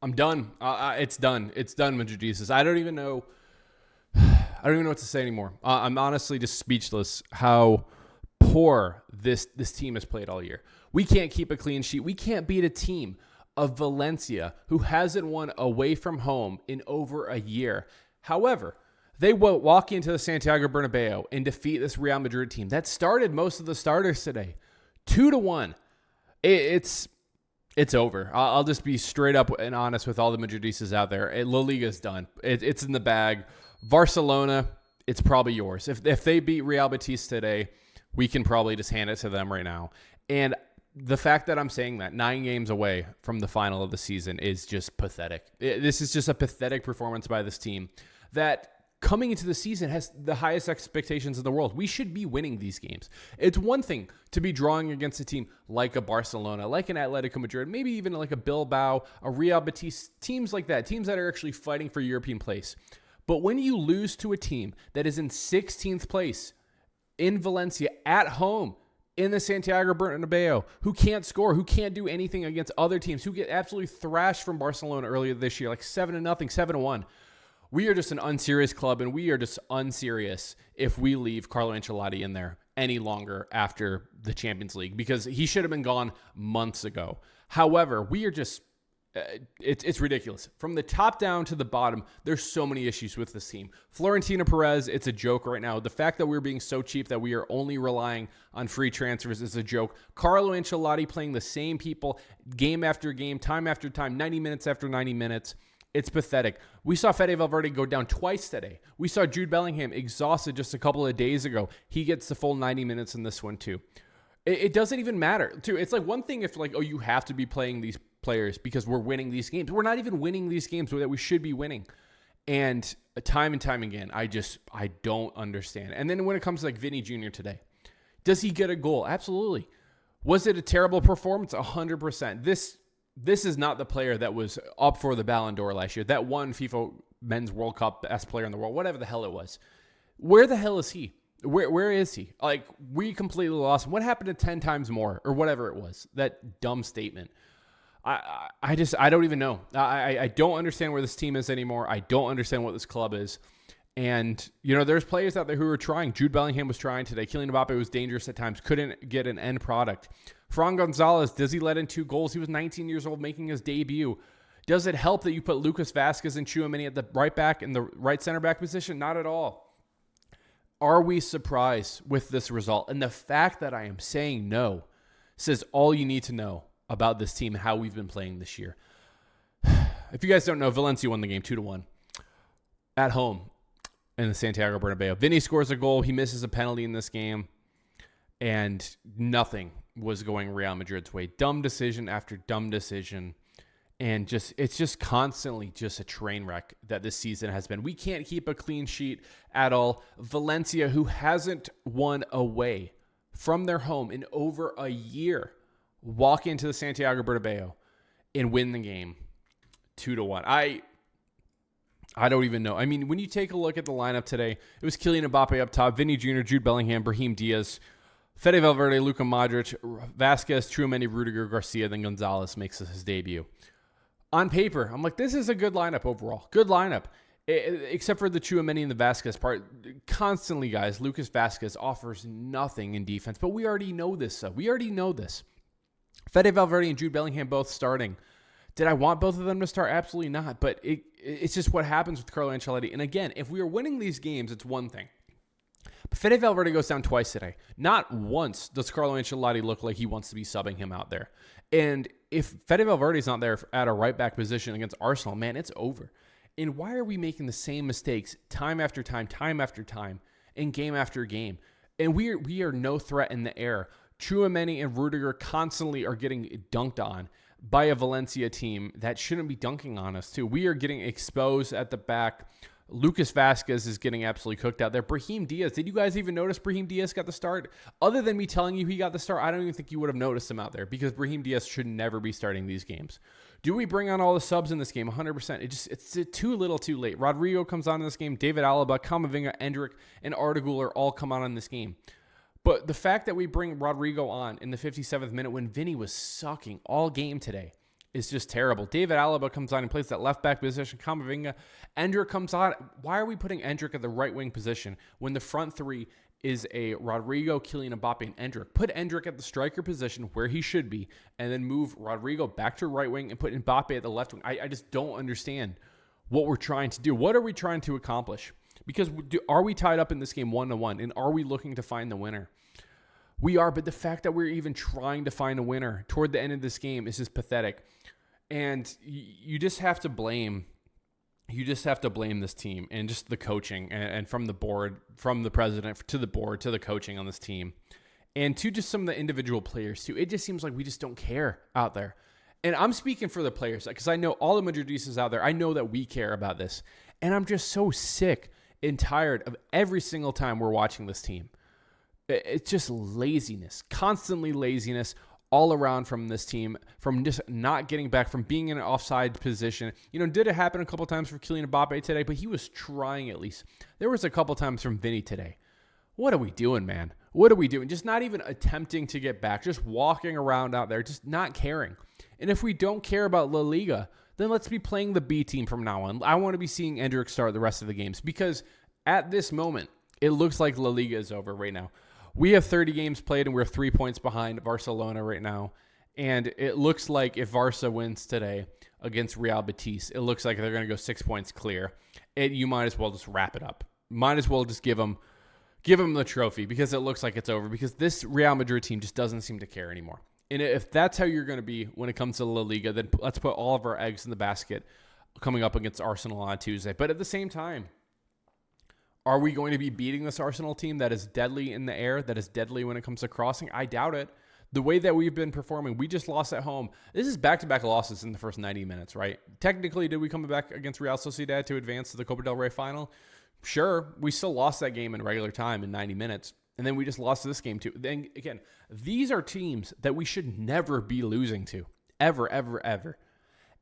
I'm done. It's done. It's done, Madridistas. I don't even know. I don't even know what to say anymore. I'm honestly just speechless how poor this team has played all year. We can't keep a clean sheet. We can't beat a team of Valencia who hasn't won away from home in over a year. However, they will walk into the Santiago Bernabeu and defeat this Real Madrid team that started most of the starters today. 2-1. It's over. I'll just be straight up and honest with all the Madridistas out there. La Liga's done. It's in the bag. Barcelona, it's probably yours. If they beat Real Betis today, we can probably just hand it to them right now. And the fact that I'm saying that 9 games away from the final of the season is just pathetic. This is just a pathetic performance by this team that coming into the season has the highest expectations in the world. We should be winning these games. It's one thing to be drawing against a team like a Barcelona, like an Atletico Madrid, maybe even like a Bilbao, a Real Betis, teams like that, teams that are actually fighting for European place. But when you lose to a team that is in 16th place in Valencia at home in the Santiago Bernabeu, who can't score, who can't do anything against other teams, who get absolutely thrashed from Barcelona earlier this year, like 7-0, 7-1. We are just an unserious club, and we are just unserious if we leave Carlo Ancelotti in there any longer after the Champions League, because he should have been gone months ago. However, we are just, it's ridiculous. From the top down to the bottom, there's so many issues with this team. Florentino Perez, it's a joke right now. The fact that we're being so cheap that we are only relying on free transfers is a joke. Carlo Ancelotti playing the same people game after game, time after time, 90 minutes after 90 minutes. It's pathetic. We saw Fede Valverde go down twice today. We saw Jude Bellingham exhausted just a couple of days ago. He gets the full 90 minutes in this one too. It doesn't even matter too. It's like one thing if like, oh, you have to be playing these players because we're winning these games. We're not even winning these games that we should be winning. And time again, I don't understand. And then when it comes to like Vinny Jr. today, does he get a goal? Absolutely. Was it a terrible performance? 100%. This is not the player that was up for the Ballon d'Or last year. That won FIFA Men's World Cup best player in the world, whatever the hell it was. Where the hell is he? Where is he? Like, we completely lost him. What happened to 10 times more or whatever it was? That dumb statement. I don't even know. I don't understand where this team is anymore. I don't understand what this club is. And, you know, there's players out there who are trying. Jude Bellingham was trying today. Kylian Mbappe was dangerous at times. Couldn't get an end product. Fran Gonzalez, does he let in 2 goals? He was 19 years old making his debut. Does it help that you put Lucas Vazquez and Tchouaméni at the right back and the right center back position? Not at all. Are we surprised with this result? And the fact that I am saying no says all you need to know about this team and how we've been playing this year. If you guys don't know, Valencia won the game 2-1 at home in the Santiago Bernabeu. Vinny scores a goal. He misses a penalty in this game. And nothing was going Real Madrid's way. Dumb decision after dumb decision. And it's just constantly just a train wreck that this season has been. We can't keep a clean sheet at all. Valencia, who hasn't won away from their home in over a year, walk into the Santiago Bernabeu and win the game 2-1. I don't even know. I mean, when you take a look at the lineup today, it was Kylian Mbappe up top, Vinny Jr., Jude Bellingham, Brahim Diaz, Fede Valverde, Luka Modric, Vazquez, Tchouaméni, Rudiger, Garcia, then Gonzalez makes his debut. On paper, I'm like, this is a good lineup overall. Good lineup. Except for the Tchouaméni and the Vazquez part. Constantly, guys, Lucas Vazquez offers nothing in defense. But we already know this, though. We already know this. Fede Valverde and Jude Bellingham both starting. Did I want both of them to start? Absolutely not. But it's just what happens with Carlo Ancelotti. And again, if we are winning these games, it's one thing. But Fede Valverde goes down twice today. Not once does Carlo Ancelotti look like he wants to be subbing him out there. And if Fede Valverde's not there at a right back position against Arsenal, man, it's over. And why are we making the same mistakes time after time after time, and game after game? And we are no threat in the air. Tchouaméni and Rudiger constantly are getting dunked on by a Valencia team that shouldn't be dunking on us too. We are getting exposed at the back. Lucas Vazquez is getting absolutely cooked out there. Brahim Diaz, did you guys even notice Brahim Diaz got the start? Other than me telling you he got the start, I don't even think you would have noticed him out there because Brahim Diaz should never be starting these games. Do we bring on all the subs in this game? 100%. It's too little too late. Rodrigo comes on in this game. David Alaba, Camavinga, Endrick, and Arda all come on in this game. But the fact that we bring Rodrigo on in the 57th minute when Vinny was sucking all game today, is just terrible. David Alaba comes on and plays that left back position. Camavinga, Endrick comes on. Why are we putting Endrick at the right wing position when the front three is a Rodrigo, Kylian Mbappe, and Endrick? Put Endrick at the striker position where he should be, and then move Rodrigo back to right wing and put Mbappe at the left wing. I just don't understand what we're trying to do. What are we trying to accomplish? Because are we tied up in this game 1-1, and are we looking to find the winner? We are, but the fact that we're even trying to find a winner toward the end of this game is just pathetic. And you just have to blame this team and just the coaching, and from the board, from the president to the board to the coaching on this team, and to just some of the individual players too. It just seems like we just don't care out there. And I'm speaking for the players because I know all the Madridistas out there. I know that we care about this. And I'm just so sick and tired of every single time we're watching this team. It's just laziness, constantly laziness all around from this team, from just not getting back, from being in an offside position. Did it happen a couple times for Kylian Mbappe today? But he was trying at least. There was a couple times from Vinny today. What are we doing, man? What are we doing? Just not even attempting to get back, just walking around out there, just not caring. And if we don't care about Laliga, then let's be playing the B team from now on. I want to be seeing Endrick start the rest of the games because at this moment, it looks like Laliga is over right now. We have 30 games played, and we're 3 points behind Barcelona right now. And it looks like if Barca wins today against Real Betis, it looks like they're going to go 6 points clear. You might as well just wrap it up. Might as well just give them the trophy because it looks like it's over, because this Real Madrid team just doesn't seem to care anymore. And if that's how you're going to be when it comes to La Liga, then let's put all of our eggs in the basket coming up against Arsenal on Tuesday. But at the same time, are we going to be beating this Arsenal team that is deadly in the air, that is deadly when it comes to crossing? I doubt it. The way that we've been performing, we just lost at home. This is back-to-back losses in the first 90 minutes, right? Technically, did we come back against Real Sociedad to advance to the Copa del Rey final? Sure, we still lost that game in regular time in 90 minutes. And then we just lost this game too. Then again, these are teams that we should never be losing to. Ever, ever, ever.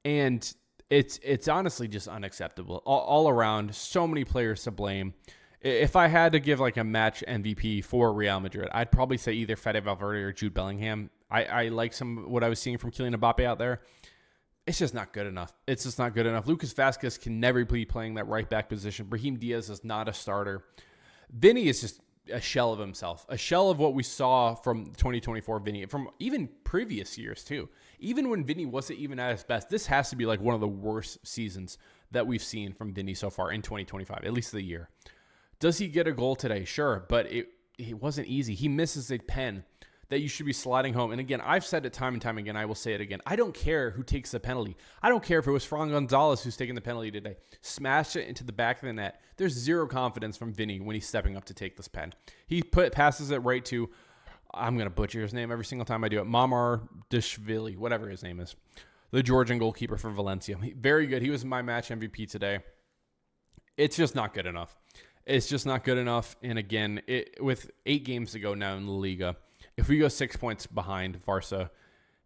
And it's honestly just unacceptable. All around, so many players to blame. If I had to give like a match MVP for Real Madrid, I'd probably say either Fede Valverde or Jude Bellingham. I like what I was seeing from Kylian Mbappe out there. It's just not good enough. It's just not good enough. Lucas Vazquez can never be playing that right back position. Brahim Diaz is not a starter. Vinny is just a shell of himself, a shell of what we saw from 2024 Vinny, from even previous years too. Even when Vinny wasn't even at his best, this has to be like one of the worst seasons that we've seen from Vinny so far in 2025, at least the year. Does he get a goal today? Sure, but it wasn't easy. He misses a pen that you should be sliding home. And again, I've said it time and time again. I will say it again. I don't care who takes the penalty. I don't care if it was Fran Gonzalez who's taking the penalty today. Smash it into the back of the net. There's zero confidence from Vinny when he's stepping up to take this pen. He passes it right to, I'm going to butcher his name every single time I do it, Mamar Dashvili, whatever his name is, the Georgian goalkeeper for Valencia. Very good. He was my match MVP today. It's just not good enough. It's just not good enough. And again, with 8 games to go now in La Liga, if we go 6 points behind Barca,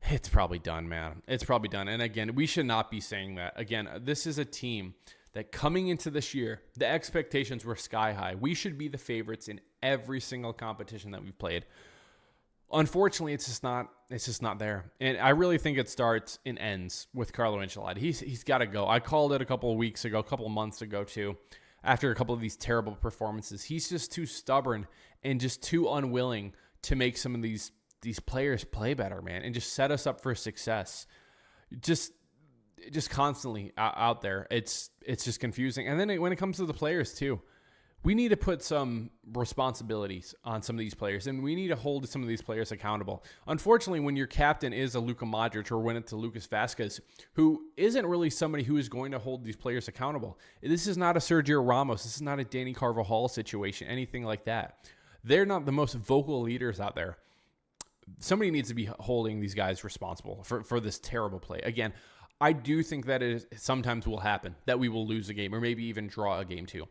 it's probably done, man. It's probably done. And again, we should not be saying that. Again, this is a team that coming into this year, the expectations were sky high. We should be the favorites in every single competition that we've played. Unfortunately, it's just not there. And I really think it starts and ends with Carlo Ancelotti. He's got to go. I called it a couple of months ago too. After a couple of these terrible performances, he's just too stubborn and just too unwilling to make some of these players play better, man, and just set us up for success. Just constantly out there. It's just confusing. And then when it comes to the players too, we need to put some responsibilities on some of these players, and we need to hold some of these players accountable. Unfortunately, when your captain is a Luka Modric or when it's a Lucas Vazquez, who isn't really somebody who is going to hold these players accountable. This is not a Sergio Ramos. This is not a Danny Carvajal situation, anything like that. They're not the most vocal leaders out there. Somebody needs to be holding these guys responsible for this terrible play. Again, I do think that it sometimes will happen, that we will lose a game or maybe even draw a game too.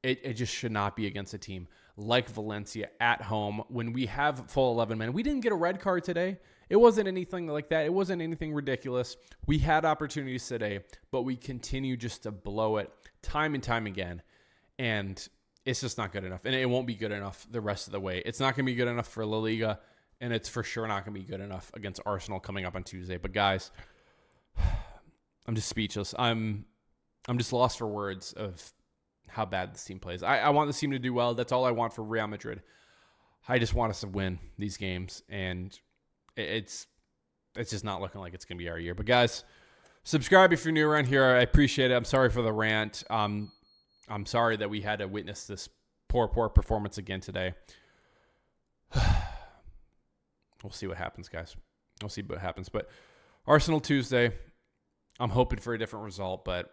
It just should not be against a team like Valencia at home when we have full 11 men. We didn't get a red card today. It wasn't anything like that. It wasn't anything ridiculous. We had opportunities today, but we continue just to blow it time and time again. And it's just not good enough. And it won't be good enough the rest of the way. It's not going to be good enough for La Liga, and it's for sure not going to be good enough against Arsenal coming up on Tuesday. But guys, I'm just speechless. I'm just lost for words of how bad this team plays. I want this team to do well. That's all I want for Real Madrid. I just want us to win these games, and it's just not looking like it's going to be our year. But guys, subscribe if you're new around here. I appreciate it. I'm sorry for the rant. I'm sorry that we had to witness this poor performance again today. We'll see what happens, guys. We'll see what happens. But Arsenal Tuesday, I'm hoping for a different result, but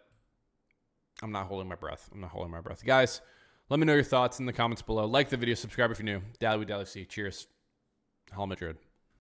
I'm not holding my breath. Guys, let me know your thoughts in the comments below. Like the video, subscribe if you're new. Dallyfc. Cheers. Hall Madrid.